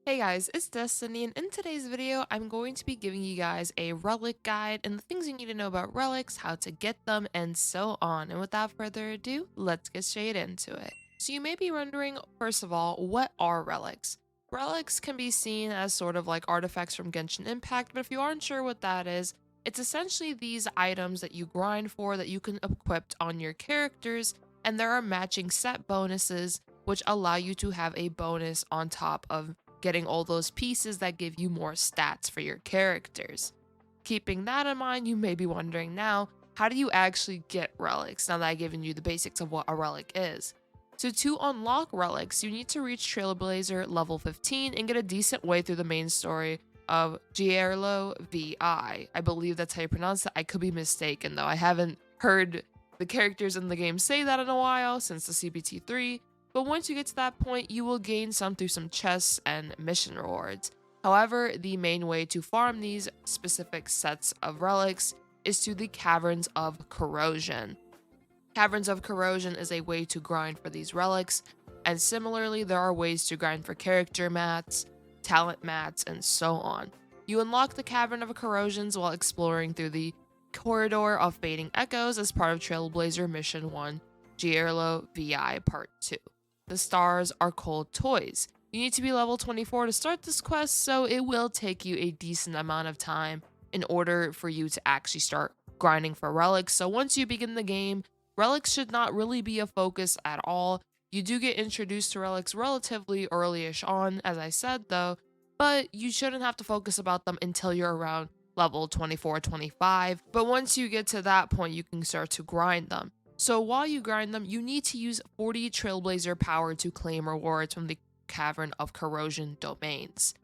Hey guys, it's Destiny, and in today's video, I'm going to be giving you guys a relic guide and the things you need to know about relics, how to get them, and so on. And without further ado, let's get straight into it. So you may be wondering, first of all, what are relics? Relics can be seen as sort of like artifacts from Genshin Impact, but if you aren't sure what that is, it's essentially these items that you grind for that you can equip on your characters, and there are matching set bonuses which allow you to have a bonus on top of getting all those pieces that give you more stats for your characters. Keeping that in mind, you may be wondering now, how do you actually get relics now that I've given you the basics of what a relic is? So to unlock relics, you need to reach Trailblazer level 15 and get a decent way through the main story of Gierlo VI. I believe that's how you pronounce it. I could be mistaken though. I haven't heard the characters in the game say that in a while since the CBT3, but once you get to that point, you will gain some through some chests and mission rewards. However, the main way to farm these specific sets of relics is through the Caverns of Corrosion. Caverns of Corrosion is a way to grind for these relics, and similarly, there are ways to grind for character mats, talent mats, and so on. You unlock the Cavern of Corrosions while exploring through the Corridor of Fading Echoes as part of Trailblazer Mission 1, Gierlo VI Part 2. The stars are cold toys. You need to be level 24 to start this quest, so it will take you a decent amount of time in order for you to actually start grinding for relics. So once you begin the game, relics should not really be a focus at all. You do get introduced to relics relatively early-ish on, as I said though, but you shouldn't have to focus about them until you're around level 24, 25. But once you get to that point, you can start to grind them. So while you grind them, you need to use 40 Trailblazer power to claim rewards from the Cavern of Corrosion domains.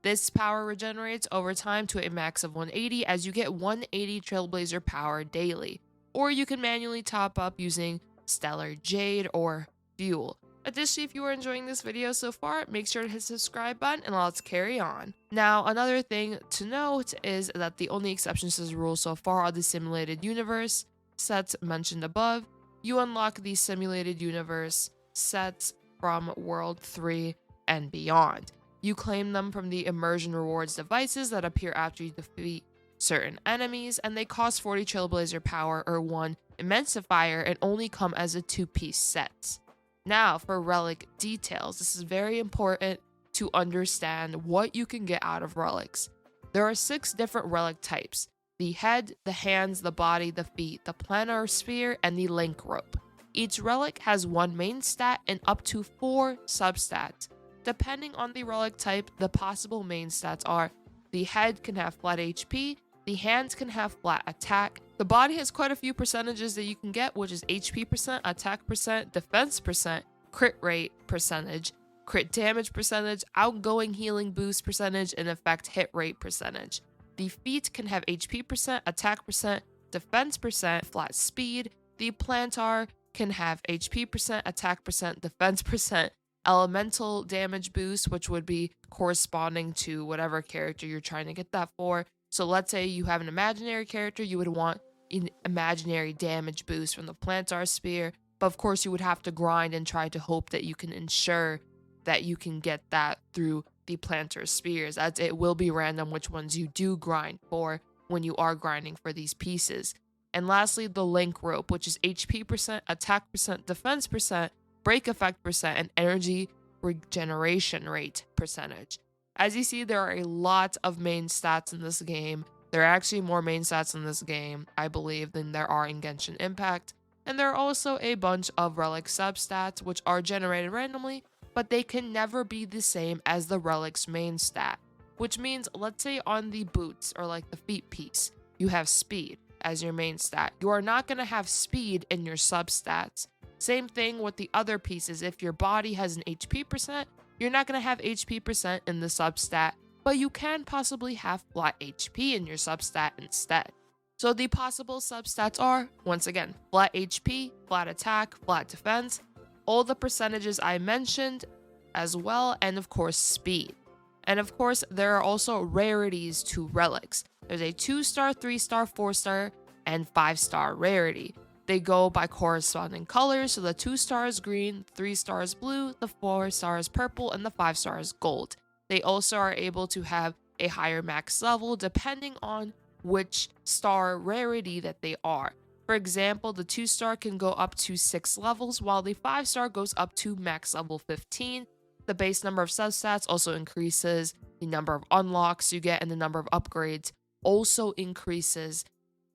This power regenerates over time to a max of 180 as you get 180 Trailblazer power daily, or you can manually top up using Stellar Jade or Fuel. Additionally, if you are enjoying this video so far, make sure to hit the subscribe button and let's carry on. Now, another thing to note is that the only exceptions to this rule so far are the simulated universe sets mentioned above. You unlock the simulated universe sets from World 3 and beyond. You claim them from the immersion rewards devices that appear after you defeat certain enemies, and they cost 40 Trailblazer power or 1 Immensifier and only come as a 2-piece set. Now for relic details, this is very important to understand what you can get out of relics. There are 6 different relic types: the head, the hands, the body, the feet, the planar sphere, and the link rope. Each relic has 1 main stat and up to 4 substats. Depending on the relic type, the possible main stats are: the head can have flat HP, the hands can have flat attack, the body has quite a few percentages that you can get, which is HP percent, attack percent, defense percent, crit rate percentage, crit damage percentage, outgoing healing boost percentage, and effect hit rate percentage. The feet can have HP percent, attack percent, defense percent, flat speed. The plantar can have HP percent, attack percent, defense percent, elemental damage boost, which would be corresponding to whatever character you're trying to get that for. So let's say you have an imaginary character, you would want an imaginary damage boost from the plantar sphere, but of course you would have to grind and try to hope that you can ensure that you can get that through the plantar spheres, as it will be random which ones you do grind for when you are grinding for these pieces. And lastly, the link rope, which is HP percent, attack percent, defense percent, break effect percent, and energy regeneration rate percentage. As you see, there are a lot of main stats in this game. There are actually more main stats in this game, I believe, than there are in Genshin Impact. And there are also a bunch of relic substats which are generated randomly, but they can never be the same as the relic's main stat. Which means, let's say on the boots or like the feet piece, you have speed as your main stat. You are not going to have speed in your substats. Same thing with the other pieces. If your body has an HP percent, you're not going to have HP percent in the substat, but you can possibly have flat HP in your substat instead. So the possible substats are, once again, flat HP, flat attack, flat defense, all the percentages I mentioned as well, and of course speed. And of course, there are also rarities to relics. There's a 2-star, 3-star, 4-star, and 5-star rarity. They go by corresponding colors, so the 2 stars green, 3 stars blue, the 4 stars purple, and the 5 stars gold. They also are able to have a higher max level depending on which star rarity that they are. For example, the 2-star can go up to 6 levels, while the 5-star goes up to max level 15. The base number of substats also increases, the number of unlocks you get and the number of upgrades also increases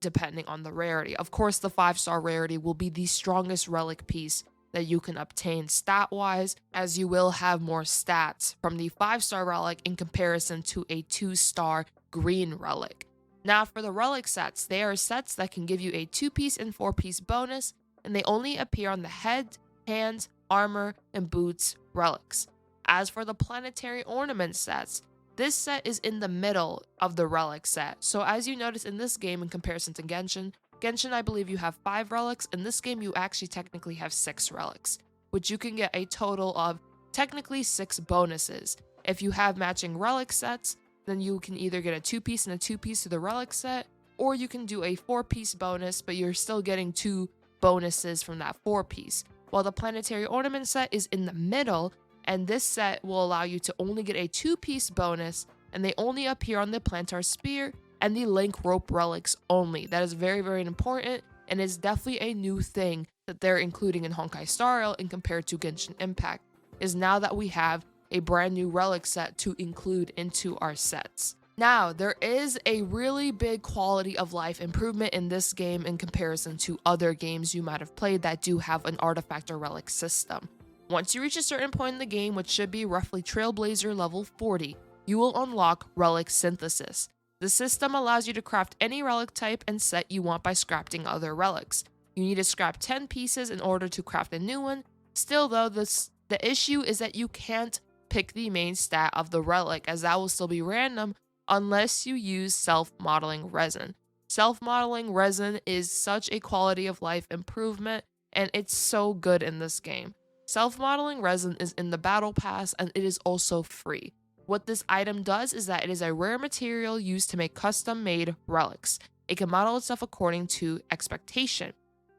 depending on the rarity. Of course, the 5-star rarity will be the strongest relic piece that you can obtain stat-wise, as you will have more stats from the 5-star relic in comparison to a 2-star green relic. Now for the relic sets, they are sets that can give you a 2-piece and 4-piece bonus, and they only appear on the head, hands, armor, and boots relics. As for the planetary ornament sets, this set is in the middle of the relic set. So as you notice in this game in comparison to Genshin, I believe you have 5 relics. In this game, you actually technically have 6 relics, which you can get a total of technically 6 bonuses. If you have matching relic sets, then you can either get a 2-piece and a 2-piece to the relic set, or you can do a 4-piece bonus, but you're still getting 2 bonuses from that 4-piece. While the planetary ornament set is in the middle, and this set will allow you to only get a 2-piece bonus, and they only appear on the plantar spear and the link rope relics only. That is very, very important, and is definitely a new thing that they're including in Honkai Star Rail and compared to Genshin Impact, is now that we have a brand new relic set to include into our sets. Now, there is a really big quality of life improvement in this game in comparison to other games you might have played that do have an artifact or relic system. Once you reach a certain point in the game, which should be roughly Trailblazer level 40, you will unlock Relic Synthesis. The system allows you to craft any relic type and set you want by scrapping other relics. You need to scrap 10 pieces in order to craft a new one. Still though, the issue is that you can't pick the main stat of the relic, as that will still be random unless you use self-modeling resin. Self-modeling resin is such a quality of life improvement, and it's so good in this game. Self-modeling resin is in the battle pass, and it is also free. What this item does is that it is a rare material used to make custom-made relics. It can model itself according to expectation.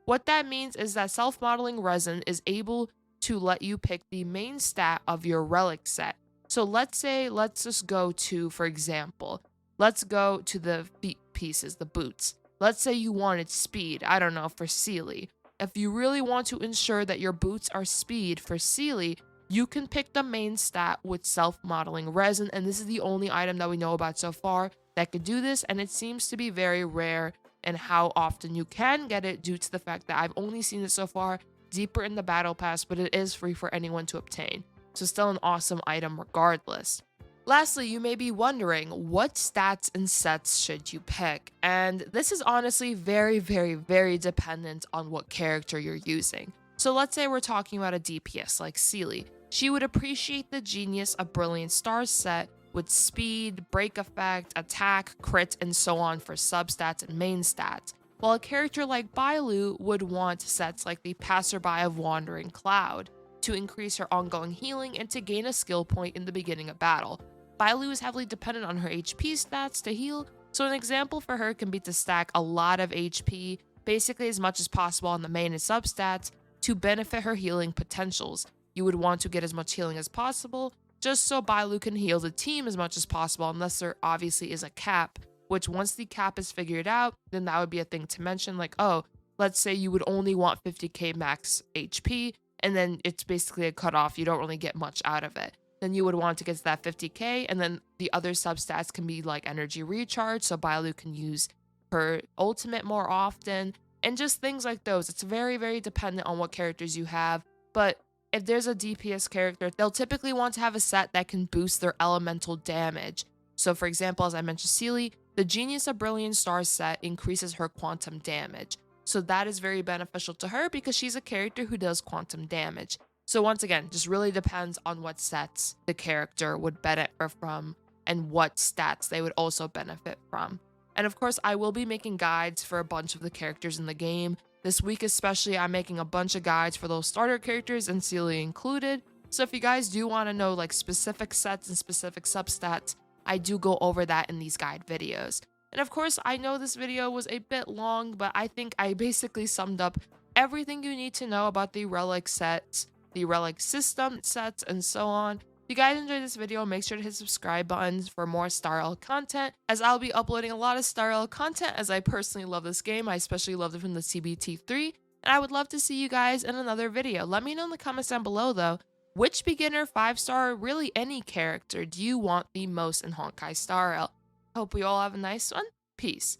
What that means is that self-modeling resin is able to let you pick the main stat of your relic set. So let's just go to, for example, let's go to the feet pieces, the boots. Let's say you wanted speed, I don't know, for Sealy. If you really want to ensure that your boots are speed for Sealy, you can pick the main stat with self-modeling resin, and this is the only item that we know about so far that could do this, and it seems to be very rare in how often you can get it due to the fact that I've only seen it so far deeper in the battle pass, but it is free for anyone to obtain. So still an awesome item regardless. Lastly, you may be wondering, what stats and sets should you pick? And this is honestly very, very, very dependent on what character you're using. So let's say we're talking about a DPS like Sealy. She would appreciate the Genius of Brilliant Stars set with speed, break effect, attack, crit, and so on for substats and main stats. While a character like Bailu would want sets like the Passerby of Wandering Cloud to increase her ongoing healing and to gain a skill point in the beginning of battle. Bailu is heavily dependent on her HP stats to heal, so an example for her can be to stack a lot of HP, basically as much as possible on the main and substats, to benefit her healing potentials. You would want to get as much healing as possible, just so Bailu can heal the team as much as possible, unless there obviously is a cap, which once the cap is figured out, then that would be a thing to mention, like, oh, let's say you would only want 50k max HP, and then it's basically a cutoff, you don't really get much out of it. Then you would want to get to that 50k, and then the other substats can be like energy recharge, so Bailu can use her ultimate more often, and just things like those. It's very, very dependent on what characters you have, but if there's a DPS character, they'll typically want to have a set that can boost their elemental damage. So for example, as I mentioned Sealy, the Genius of Brilliant Stars set increases her quantum damage. So that is very beneficial to her because she's a character who does quantum damage. So once again, just really depends on what sets the character would benefit from and what stats they would also benefit from. And of course, I will be making guides for a bunch of the characters in the game. This week especially, I'm making a bunch of guides for those starter characters and Sealy included. So if you guys do want to know like specific sets and specific substats, I do go over that in these guide videos. And of course, I know this video was a bit long, but I think I basically summed up everything you need to know about the relic sets, the relic system sets, and so on. If you guys enjoyed this video, make sure to hit subscribe buttons for more Star Rail content, as I'll be uploading a lot of Star Rail content, as I personally love this game. I especially loved it from the CBT3, and I would love to see you guys in another video. Let me know in the comments down below though, which beginner 5-star, or really any character, do you want the most in Honkai Star Rail? Hope we all have a nice one. Peace.